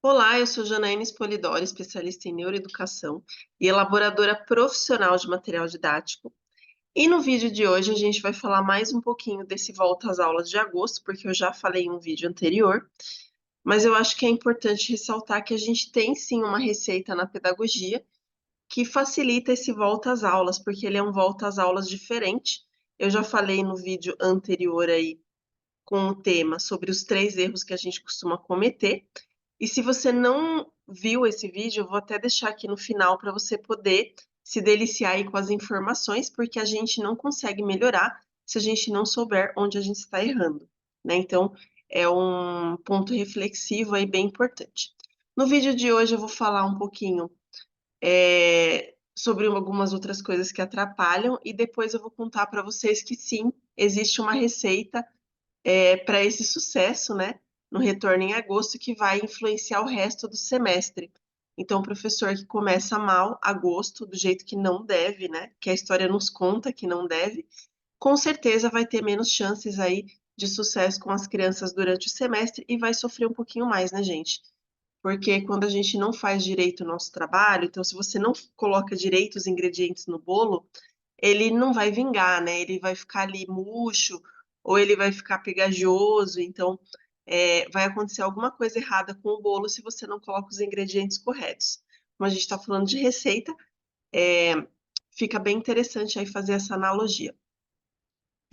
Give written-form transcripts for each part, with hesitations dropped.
Olá, eu sou Janaína Spolidoro, especialista em neuroeducação e elaboradora profissional de material didático. E no vídeo de hoje a gente vai falar mais um pouquinho desse volta às aulas de agosto, porque eu já falei em um vídeo anterior, mas eu acho que é importante ressaltar que a gente tem sim uma receita na pedagogia que facilita esse volta às aulas, porque ele é um volta às aulas diferente. Eu já falei no vídeo anterior aí com o tema sobre os 3 erros que a gente costuma cometer. E se você não viu esse vídeo, eu vou até deixar aqui no final para você poder se deliciar aí com as informações, porque a gente não consegue melhorar se a gente não souber onde a gente está errando, né? Então, é um ponto reflexivo aí bem importante. No vídeo de hoje eu vou falar um pouquinho, sobre algumas outras coisas que atrapalham e depois eu vou contar para vocês que sim, existe uma receita para esse sucesso, né, no retorno em agosto, que vai influenciar o resto do semestre. Então, o professor que começa mal agosto, do jeito que não deve, né, que a história nos conta que não deve, com certeza vai ter menos chances aí de sucesso com as crianças durante o semestre e vai sofrer um pouquinho mais, né, gente? Porque quando a gente não faz direito o nosso trabalho, então se você não coloca direito os ingredientes no bolo, ele não vai vingar, né? Ele vai ficar ali murcho, ou ele vai ficar pegajoso. Então, vai acontecer alguma coisa errada com o bolo se você não coloca os ingredientes corretos. Como a gente está falando de receita, é, fica bem interessante aí fazer essa analogia.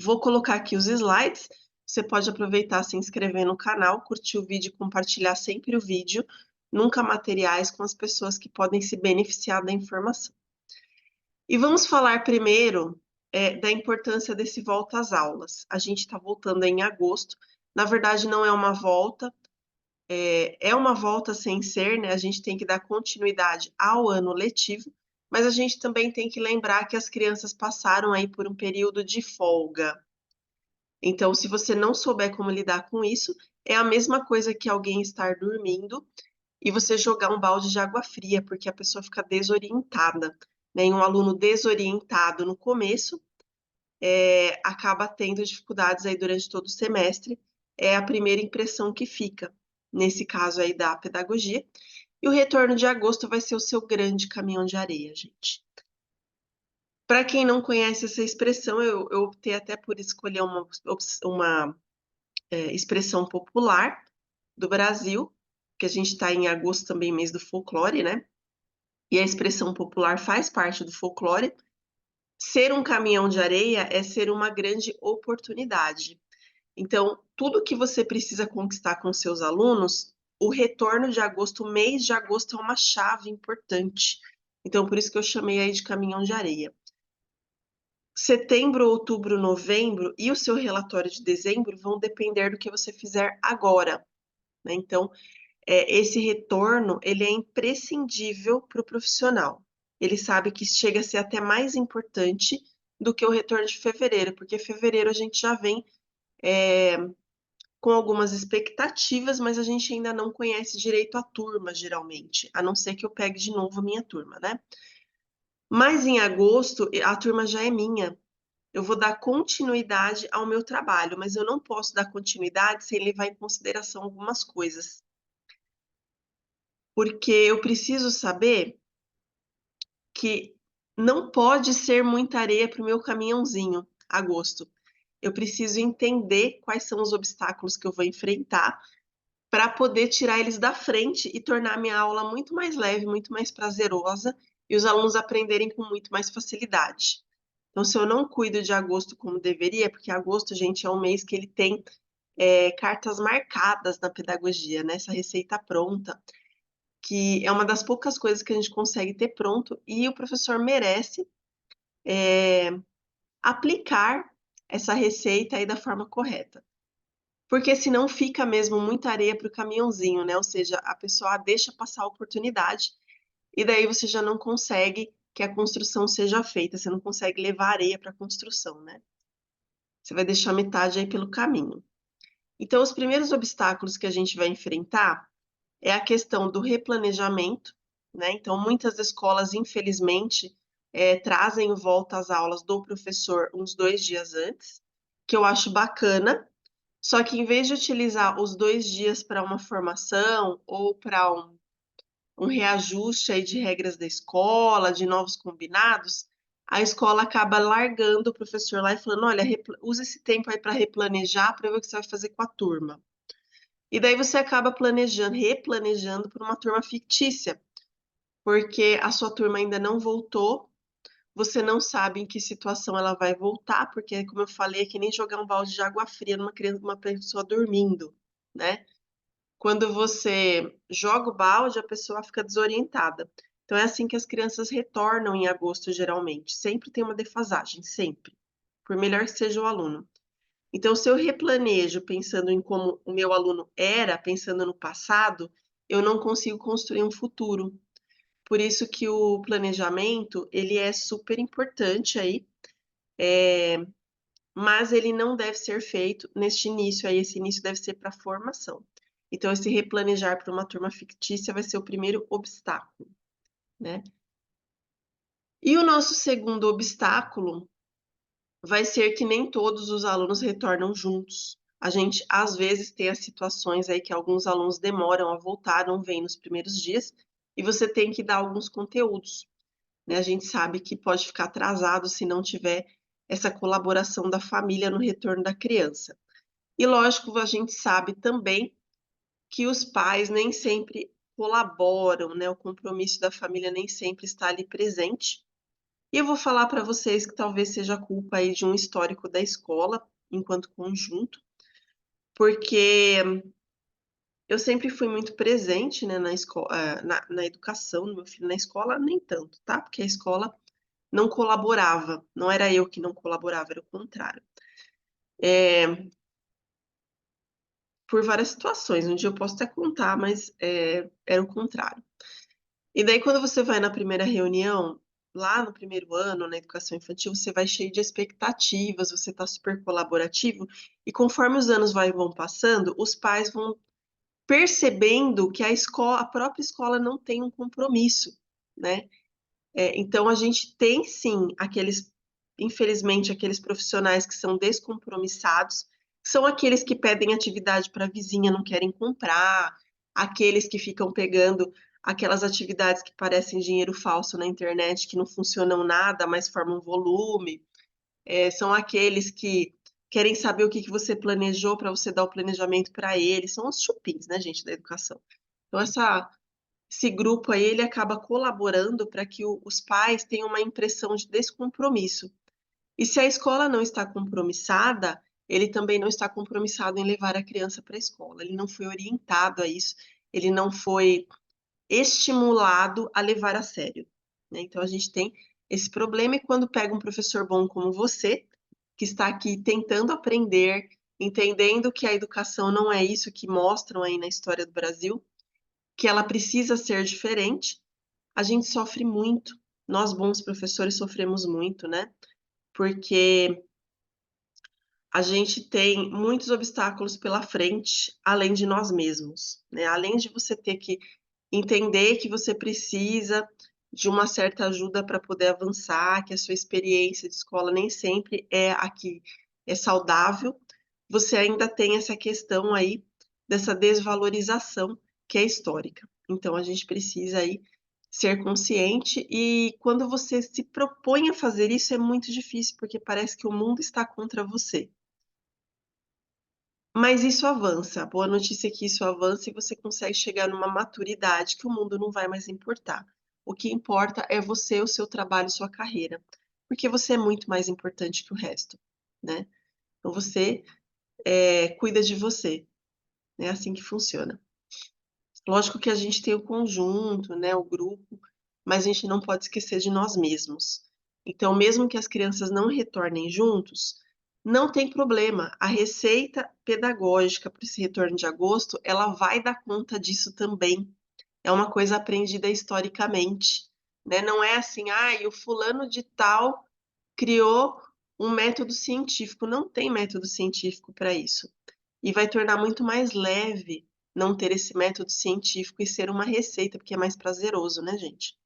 Vou colocar aqui os slides. Você pode aproveitar, se inscrever no canal, curtir o vídeo e compartilhar sempre o vídeo. Nunca materiais com as pessoas que podem se beneficiar da informação. E vamos falar primeiro da importância desse volta às aulas. A gente está voltando em agosto. Na verdade, não é uma volta, é uma volta sem ser, né? A gente tem que dar continuidade ao ano letivo, mas a gente também tem que lembrar que as crianças passaram aí por um período de folga. Então, se você não souber como lidar com isso, é a mesma coisa que alguém estar dormindo e você jogar um balde de água fria, porque a pessoa fica desorientada, né? E um aluno desorientado no começo acaba tendo dificuldades aí durante todo o semestre, é a primeira impressão que fica, nesse caso aí da pedagogia. E o retorno de agosto vai ser o seu grande caminhão de areia, gente. Para quem não conhece essa expressão, eu optei até por escolher uma expressão popular do Brasil, que a gente está em agosto também, mês do folclore, né? E a expressão popular faz parte do folclore. Ser um caminhão de areia é ser uma grande oportunidade. Então, tudo que você precisa conquistar com seus alunos, o retorno de agosto, o mês de agosto é uma chave importante. Então, por isso que eu chamei aí de caminhão de areia. Setembro, outubro, novembro e o seu relatório de dezembro vão depender do que você fizer agora, né? Então, esse retorno, ele é imprescindível para o profissional. Ele sabe que chega a ser até mais importante do que o retorno de fevereiro, porque fevereiro a gente já vem com algumas expectativas, mas a gente ainda não conhece direito a turma, geralmente, a não ser que eu pegue de novo a minha turma, né? Mas em agosto, a turma já é minha. Eu vou dar continuidade ao meu trabalho, mas eu não posso dar continuidade sem levar em consideração algumas coisas. Porque eu preciso saber que não pode ser muita areia para o meu caminhãozinho, agosto. Eu preciso entender quais são os obstáculos que eu vou enfrentar para poder tirar eles da frente e tornar a minha aula muito mais leve, muito mais prazerosa e os alunos aprenderem com muito mais facilidade. Então, se eu não cuido de agosto como deveria, porque agosto, gente, é um mês que ele tem cartas marcadas na pedagogia, né? Essa receita pronta, que é uma das poucas coisas que a gente consegue ter pronto e o professor merece aplicar essa receita aí da forma correta. Porque senão fica mesmo muita areia para o caminhãozinho, né? Ou seja, a pessoa deixa passar a oportunidade e daí você já não consegue que a construção seja feita, você não consegue levar areia para a construção, né? Você vai deixar metade aí pelo caminho. Então, os primeiros obstáculos que a gente vai enfrentar é a questão do replanejamento, né? Então, muitas escolas, infelizmente, trazem o volta às aulas do professor uns 2 dias antes, que eu acho bacana, Só que em vez de utilizar os 2 dias para uma formação ou para um reajuste aí de regras da escola, de novos combinados, a escola acaba largando o professor lá e falando: olha, usa esse tempo aí para replanejar para ver o que você vai fazer com a turma. E daí você acaba replanejando por uma turma fictícia, porque a sua turma ainda não voltou, você não sabe em que situação ela vai voltar, porque, como eu falei, é que nem jogar um balde de água fria numa criança, uma pessoa dormindo, né? Quando você joga o balde, a pessoa fica desorientada. Então, é assim que as crianças retornam em agosto, geralmente. Sempre tem uma defasagem, sempre. Por melhor que seja o aluno. Então, se eu replanejo pensando em como o meu aluno era, pensando no passado, eu não consigo construir um futuro. Por isso que o planejamento, ele é super importante aí, mas ele não deve ser feito neste início aí, esse início deve ser para formação. Então, esse replanejar para uma turma fictícia vai ser o primeiro obstáculo, né? E o nosso segundo obstáculo vai ser que nem todos os alunos retornam juntos. A gente, às vezes, tem as situações aí que alguns alunos demoram a voltar, não vêm nos primeiros dias, e você tem que dar alguns conteúdos, né? A gente sabe que pode ficar atrasado se não tiver essa colaboração da família no retorno da criança. E lógico, a gente sabe também que os pais nem sempre colaboram, né? O compromisso da família nem sempre está ali presente. E eu vou falar para vocês que talvez seja culpa aí de um histórico da escola, enquanto conjunto, porque eu sempre fui muito presente, né, na escola, na educação do meu filho, na escola nem tanto, tá? Porque a escola não colaborava, não era eu que não colaborava, era o contrário. Por várias situações, um dia eu posso até contar, mas era o contrário. E daí, quando você vai na primeira reunião, lá no primeiro ano, na educação infantil, você vai cheio de expectativas, você está super colaborativo, e conforme os anos vão passando, os pais vão percebendo que a escola, a própria escola não tem um compromisso, né? Então, a gente tem sim aqueles, infelizmente, aqueles profissionais que são descompromissados, que são aqueles que pedem atividade para a vizinha, não querem comprar, aqueles que ficam pegando aquelas atividades que parecem dinheiro falso na internet, que não funcionam nada, mas formam volume, são aqueles que querem saber o que que você planejou para você dar o planejamento para eles, são os chupins, né, gente, da educação. Então, esse grupo aí, ele acaba colaborando para que os pais tenham uma impressão de descompromisso. E se a escola não está compromissada, ele também não está compromissado em levar a criança para a escola. Ele não foi orientado a isso, ele não foi estimulado a levar a sério, né? Então a gente tem esse problema e quando pega um professor bom como você, que está aqui tentando aprender, entendendo que a educação não é isso que mostram aí na história do Brasil, que ela precisa ser diferente, a gente sofre muito. Nós, bons professores, sofremos muito, né? Porque a gente tem muitos obstáculos pela frente, além de nós mesmos, né? Além de você ter que entender que você precisa de uma certa ajuda para poder avançar, que a sua experiência de escola nem sempre é a que é saudável, você ainda tem essa questão aí dessa desvalorização que é histórica. Então a gente precisa aí ser consciente e quando você se propõe a fazer isso é muito difícil, porque parece que o mundo está contra você. Mas isso avança. A boa notícia é que isso avança e você consegue chegar numa maturidade que o mundo não vai mais importar. O que importa é você, o seu trabalho, sua carreira, porque você é muito mais importante que o resto, né? Então você cuida de você, né? É assim que funciona. Lógico que a gente tem o conjunto, né, o grupo, mas a gente não pode esquecer de nós mesmos. Então, mesmo que as crianças não retornem juntos, não tem problema. A receita pedagógica para esse retorno de agosto, ela vai dar conta disso também. É uma coisa aprendida historicamente, né? Não é assim, ah, o fulano de tal criou um método científico. Não tem método científico para isso. E vai tornar muito mais leve não ter esse método científico e ser uma receita, porque é mais prazeroso, né, gente?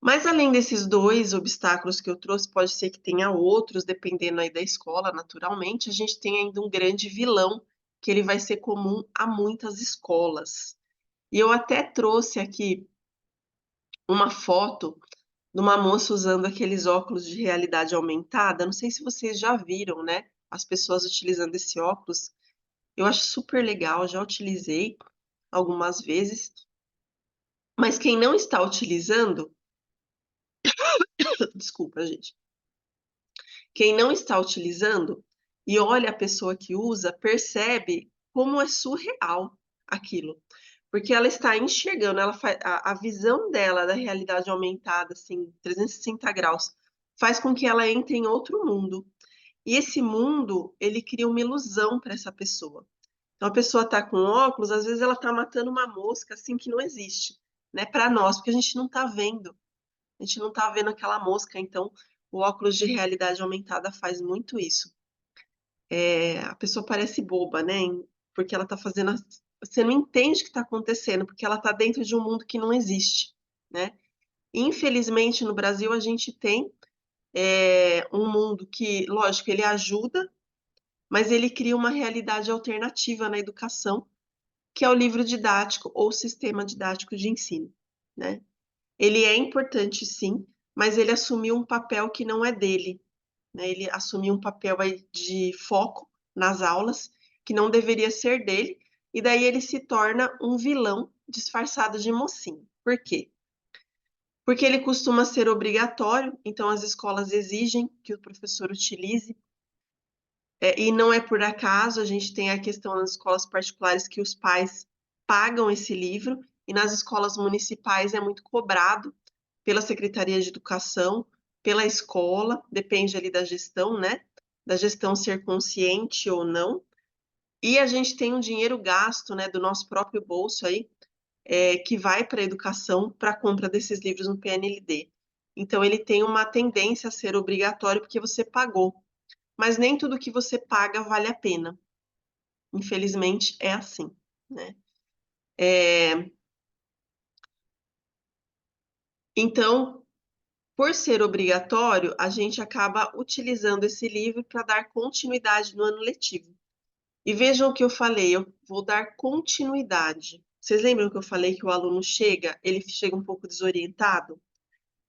Mas além desses dois obstáculos que eu trouxe, pode ser que tenha outros, dependendo aí da escola, naturalmente, a gente tem ainda um grande vilão, que ele vai ser comum a muitas escolas. E eu até trouxe aqui uma foto de uma moça usando aqueles óculos de realidade aumentada. Não sei se vocês já viram, né? As pessoas utilizando esse óculos. Eu acho super legal, já utilizei algumas vezes. Mas quem não está utilizando, desculpa, gente. Quem não está utilizando e olha a pessoa que usa, percebe como é surreal aquilo. Porque ela está enxergando, a visão dela da realidade aumentada, assim, 360 graus, faz com que ela entre em outro mundo. E esse mundo, ele cria uma ilusão para essa pessoa. Então, a pessoa está com óculos, às vezes ela está matando uma mosca, assim, que não existe, né? Para nós, porque a gente não está vendo. A gente não está vendo aquela mosca, então o óculos de realidade aumentada faz muito isso. A pessoa parece boba, né? Porque ela está fazendo. Você não entende o que está acontecendo, porque ela está dentro de um mundo que não existe, né? Infelizmente, no Brasil, a gente tem um mundo que, lógico, ele ajuda, mas ele cria uma realidade alternativa na educação, que é o livro didático ou sistema didático de ensino, né? Ele é importante, sim, mas ele assumiu um papel que não é dele, né? Ele assumiu um papel aí de foco nas aulas, que não deveria ser dele, e daí ele se torna um vilão disfarçado de mocinho. Por quê? Porque ele costuma ser obrigatório, então as escolas exigem que o professor utilize, e não é por acaso, a gente tem a questão nas escolas particulares que os pais pagam esse livro, e nas escolas municipais é muito cobrado pela Secretaria de Educação, pela escola, depende ali da gestão, né? Da gestão ser consciente ou não. E a gente tem um dinheiro gasto, né, do nosso próprio bolso aí, que vai para a educação, para a compra desses livros no PNLD. Então, ele tem uma tendência a ser obrigatório porque você pagou. Mas nem tudo que você paga vale a pena. Infelizmente, é assim, né? Então, por ser obrigatório, a gente acaba utilizando esse livro para dar continuidade no ano letivo. E vejam o que eu falei, eu vou dar continuidade. Vocês lembram que eu falei que o aluno chega, ele chega um pouco desorientado?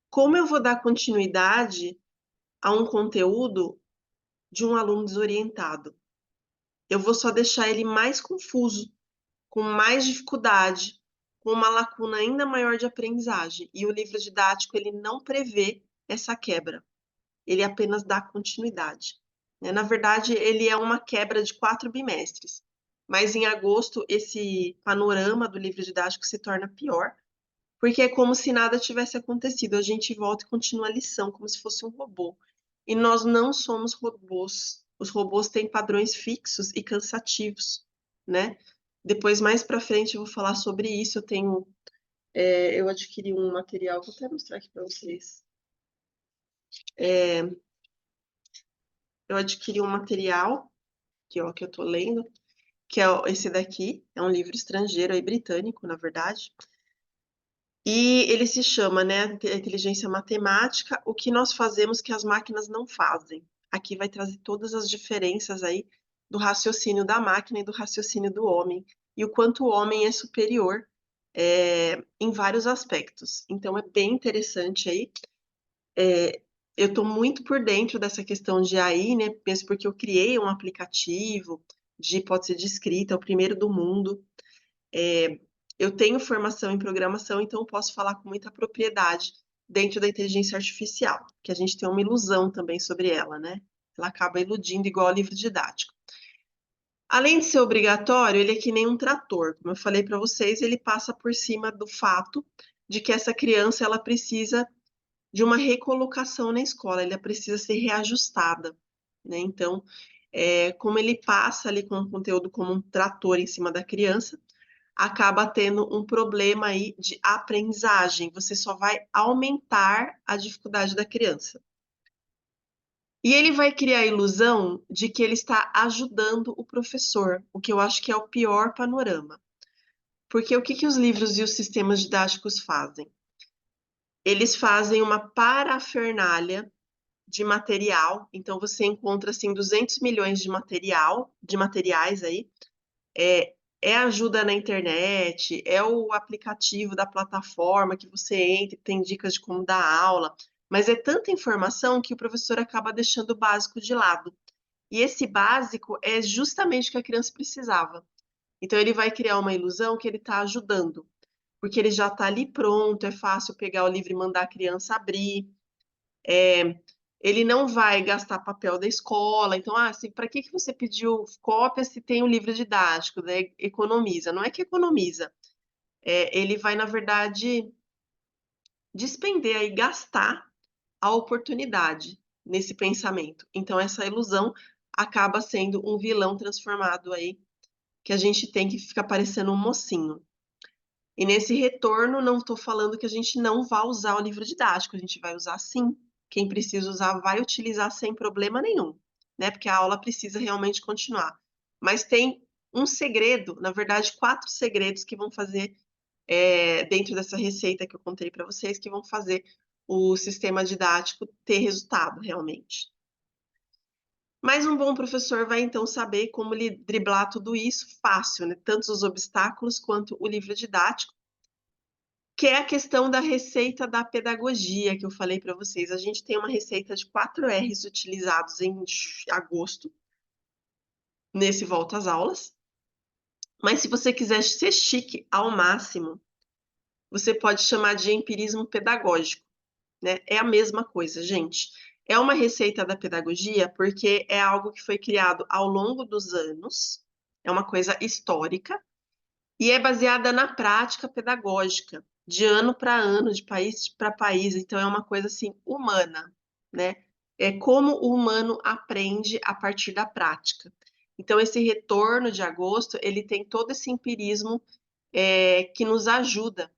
Como eu vou dar continuidade a um conteúdo de um aluno desorientado? Eu vou só deixar ele mais confuso, com mais dificuldade, com uma lacuna ainda maior de aprendizagem. E o livro didático, ele não prevê essa quebra. Ele apenas dá continuidade, né? Na verdade, ele é uma quebra de 4 bimestres, mas em agosto esse panorama do livro didático se torna pior, porque é como se nada tivesse acontecido. A gente volta e continua a lição, como se fosse um robô. E nós não somos robôs. Os robôs têm padrões fixos e cansativos, né? Depois, mais para frente, eu vou falar sobre isso. Eu adquiri um material, vou até mostrar aqui para vocês. Eu adquiri um material que eu estou lendo, que é esse daqui, é um livro estrangeiro aí, britânico, na verdade. E ele se chama, né, Inteligência Matemática, o que nós fazemos que as máquinas não fazem. Aqui vai trazer todas as diferenças aí do raciocínio da máquina e do raciocínio do homem, e o quanto o homem é superior em vários aspectos. Então é bem interessante aí. Eu estou muito por dentro dessa questão de AI, né? Mesmo porque eu criei um aplicativo de hipótese de escrita, o primeiro do mundo. Eu tenho formação em programação, então eu posso falar com muita propriedade dentro da inteligência artificial, que a gente tem uma ilusão também sobre ela, né? Ela acaba iludindo igual ao livro didático. Além de ser obrigatório, ele é que nem um trator. Como eu falei para vocês, ele passa por cima do fato de que essa criança ela precisa de uma recolocação na escola, ela precisa ser reajustada, né? Então, como ele passa ali com o conteúdo como um trator em cima da criança, acaba tendo um problema aí de aprendizagem. Você só vai aumentar a dificuldade da criança. E ele vai criar a ilusão de que ele está ajudando o professor, o que eu acho que é o pior panorama. Porque o que os livros e os sistemas didáticos fazem? Eles fazem uma parafernália de material, então você encontra assim 200 milhões de materiais aí. É ajuda na internet, é o aplicativo da plataforma que você entra, tem dicas de como dar aula, mas é tanta informação que o professor acaba deixando o básico de lado. E esse básico é justamente o que a criança precisava. Então ele vai criar uma ilusão que ele está ajudando, porque ele já está ali pronto, é fácil pegar o livro e mandar a criança abrir. Ele não vai gastar papel da escola. Então, assim, para que você pediu cópia se tem o livro didático, né? Economiza. Não é que economiza. Ele vai, na verdade, despender aí, gastar a oportunidade nesse pensamento. Então, essa ilusão acaba sendo um vilão transformado aí, que a gente tem que ficar parecendo um mocinho. E nesse retorno, não estou falando que a gente não vai usar o livro didático, a gente vai usar sim. Quem precisa usar vai utilizar sem problema nenhum, né? Porque a aula precisa realmente continuar. Mas tem um segredo, na verdade, 4 segredos que vão fazer dentro dessa receita que eu contei para vocês, que vão fazer o sistema didático ter resultado realmente. Mas um bom professor vai então saber como driblar tudo isso fácil, né? Tanto os obstáculos quanto o livro didático, que é a questão da receita da pedagogia que eu falei para vocês. A gente tem uma receita de 4 R's utilizados em agosto, nesse Volta às Aulas. Mas se você quiser ser chique ao máximo, você pode chamar de empirismo pedagógico, né? É a mesma coisa, gente. É uma receita da pedagogia porque é algo que foi criado ao longo dos anos, é uma coisa histórica, e é baseada na prática pedagógica, de ano para ano, de país para país. Então, é uma coisa assim humana, né? É como o humano aprende a partir da prática. Então, esse retorno de agosto, ele tem todo esse empirismo que nos ajuda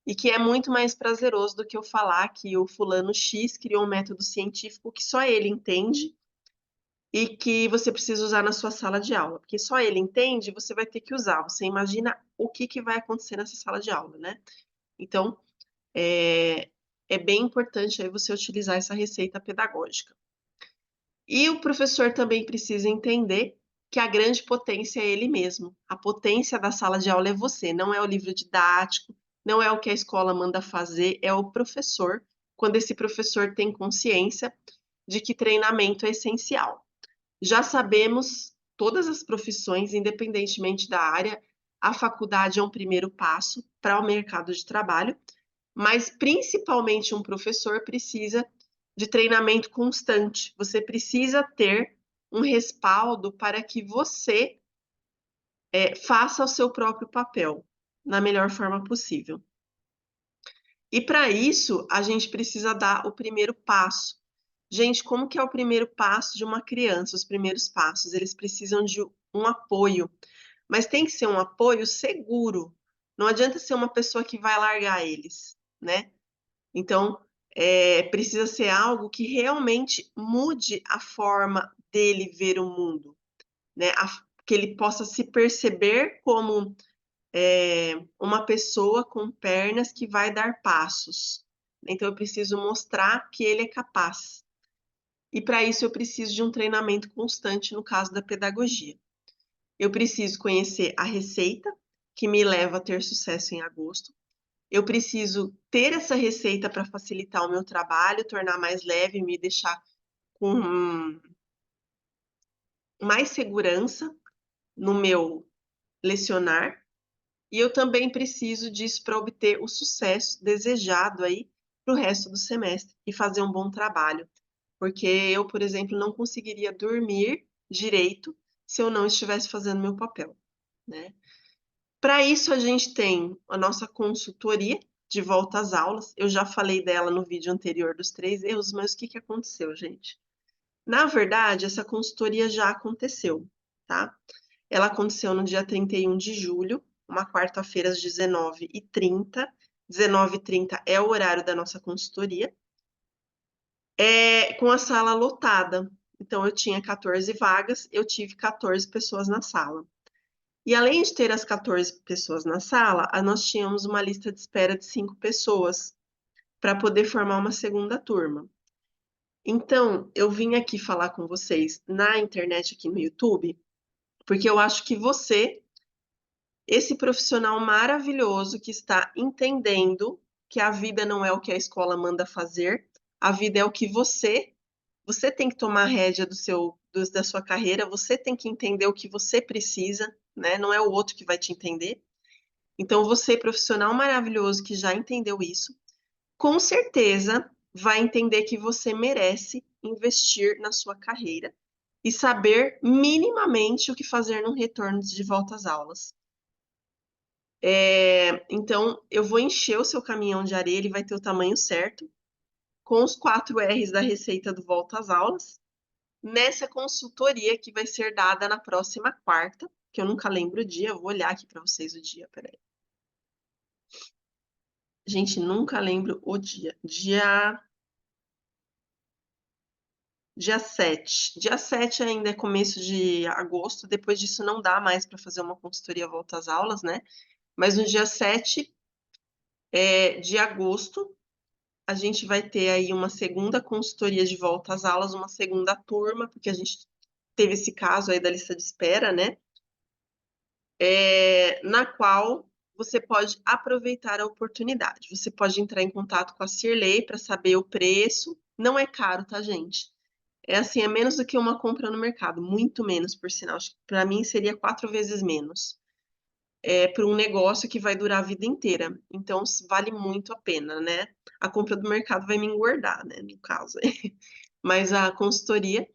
e que é muito mais prazeroso do que eu falar que o fulano X criou um método científico que só ele entende e que você precisa usar na sua sala de aula, porque só ele entende, você vai ter que usar. Você imagina o que vai acontecer nessa sala de aula, né? Então, é bem importante aí você utilizar essa receita pedagógica. E o professor também precisa entender que a grande potência é ele mesmo. A potência da sala de aula é você, não é o livro didático, não é o que a escola manda fazer, é o professor, quando esse professor tem consciência de que treinamento é essencial. Já sabemos, todas as profissões, independentemente da área, a faculdade é um primeiro passo para o mercado de trabalho, mas principalmente um professor precisa de treinamento constante. Você precisa ter um respaldo para que você faça o seu próprio papel na melhor forma possível. E para isso, a gente precisa dar o primeiro passo. Gente, como que é o primeiro passo de uma criança? Os primeiros passos, eles precisam de um apoio, mas tem que ser um apoio seguro. Não adianta ser uma pessoa que vai largar eles, né? Então, precisa ser algo que realmente mude a forma dele ver o mundo, né? Que ele possa se perceber como uma pessoa com pernas que vai dar passos. Então, eu preciso mostrar que ele é capaz. E para isso, eu preciso de um treinamento constante no caso da pedagogia. Eu preciso conhecer a receita que me leva a ter sucesso em agosto. Eu preciso ter essa receita para facilitar o meu trabalho, tornar mais leve, me deixar com mais segurança no meu lecionar. E eu também preciso disso para obter o sucesso desejado aí para o resto do semestre e fazer um bom trabalho. Porque eu, por exemplo, não conseguiria dormir direito se eu não estivesse fazendo meu papel, né? Para isso, a gente tem a nossa consultoria de volta às aulas. Eu já falei dela no vídeo anterior dos 3 erros, mas o que aconteceu, gente? Na verdade, essa consultoria já aconteceu, tá? Ela aconteceu no dia 31 de julho, uma quarta-feira, às 19h30. 19h30 é o horário da nossa consultoria, com a sala lotada. Então, eu tinha 14 vagas, eu tive 14 pessoas na sala. E além de ter as 14 pessoas na sala, nós tínhamos uma lista de espera de 5 pessoas. para poder formar uma segunda turma. Então, eu vim aqui falar com vocês na internet, aqui no YouTube, porque eu acho que você, esse profissional maravilhoso que está entendendo que a vida não é o que a escola manda fazer, a vida é o que você tem que tomar a rédea da sua carreira, você tem que entender o que você precisa, né? Não é o outro que vai te entender. Então, você, profissional maravilhoso que já entendeu isso, com certeza vai entender que você merece investir na sua carreira e saber minimamente o que fazer no retorno de volta às aulas. Então, eu vou encher o seu caminhão de areia, ele vai ter o tamanho certo, com os 4 R's da receita do volta às aulas, nessa consultoria que vai ser dada na próxima quarta, que eu nunca lembro o dia, eu vou olhar aqui para vocês o dia, peraí. Gente, nunca lembro o dia. Dia 7. Dia 7 ainda é começo de agosto, depois disso não dá mais para fazer uma consultoria volta às aulas, né? Mas no dia 7 de agosto, a gente vai ter aí uma segunda consultoria de volta às aulas, uma segunda turma, porque a gente teve esse caso aí da lista de espera, né? Na qual você pode aproveitar a oportunidade. Você pode entrar em contato com a Cirlei para saber o preço. Não é caro, tá, gente? É assim, é menos do que uma compra no mercado, muito menos, por sinal. Para mim seria 4 vezes menos. Para um negócio que vai durar a vida inteira. Então, vale muito a pena, né? A compra do mercado vai me engordar, né? No caso. Mas a consultoria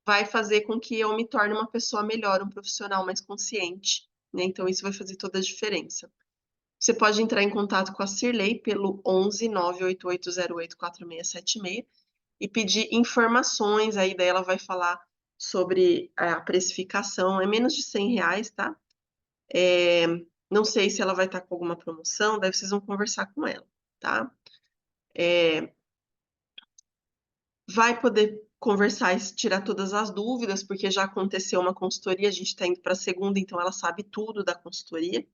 vai fazer com que eu me torne uma pessoa melhor, um profissional mais consciente, né? Então, isso vai fazer toda a diferença. Você pode entrar em contato com a Cirlei pelo 11 98808 4676 e pedir informações, aí daí ela vai falar sobre a precificação, é menos de R$ 100, tá? Não sei se ela vai estar com alguma promoção, daí vocês vão conversar com ela, tá? Vai poder conversar e tirar todas as dúvidas, porque já aconteceu uma consultoria, a gente está indo para a segunda, então ela sabe tudo da consultoria.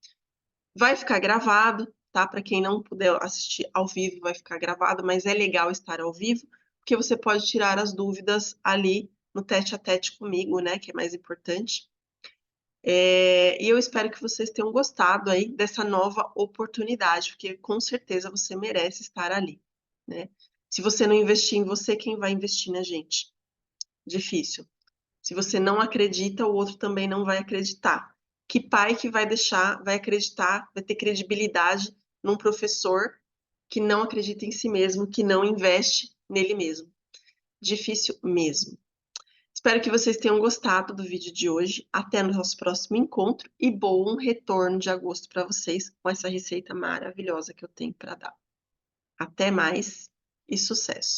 Vai ficar gravado, tá? Para quem não puder assistir ao vivo, vai ficar gravado, mas é legal estar ao vivo, porque você pode tirar as dúvidas ali no tete a tete comigo, né? Que é mais importante. E eu espero que vocês tenham gostado aí dessa nova oportunidade, porque com certeza você merece estar ali, né? Se você não investir em você, quem vai investir na gente? Difícil. Se você não acredita, o outro também não vai acreditar. Que pai que vai acreditar, vai ter credibilidade num professor que não acredita em si mesmo, que não investe nele mesmo? Difícil mesmo. Espero que vocês tenham gostado do vídeo de hoje. Até no nosso próximo encontro e bom retorno de agosto para vocês com essa receita maravilhosa que eu tenho para dar. Até mais e sucesso!